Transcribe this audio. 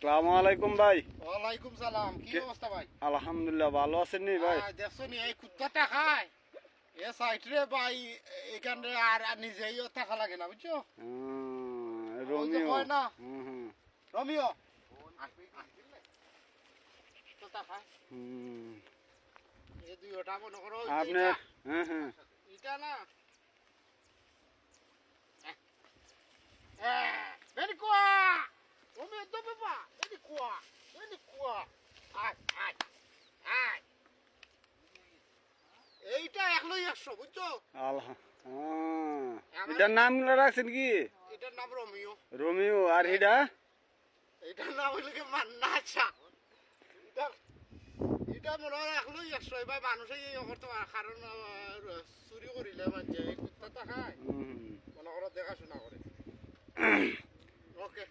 আসসালামু আলাইকুম ভাই। ওয়ালাইকুম সালাম। কি অবস্থা ভাই? আলহামদুলিল্লাহ, ভালো আছেন নি ভাই? দেখছো নি এই কুত্তাটা খায় এ সাইডে ভাই, এখানে আর নিজেই থাকা লাগে না, বুঝছো? রোমিও। হয় না হুম হুম রোমিও কুত্তা খায় হুম। এই দুইটা মনে করো আপনি হ্যাঁ হ্যাঁ এটা না ভেরি কুয়া রোমিও তো বাবা ভেরি কুয়া আয় আয় আয় এইটা 100 বুঝছো? আল্লাহ। এটার নাম রাখছেন কি? এটার নাম রোমিও। রোমিও। আর হিডা? এটার নাম হইল কি মান্নাচা। এটা মনে হয় 100 ভাই, মানুষই করতে পারে, কারণ চুরি করিলে মানুষে এই কুত্তা খায়, মনে করো দেখাশোনা করে। ওকে।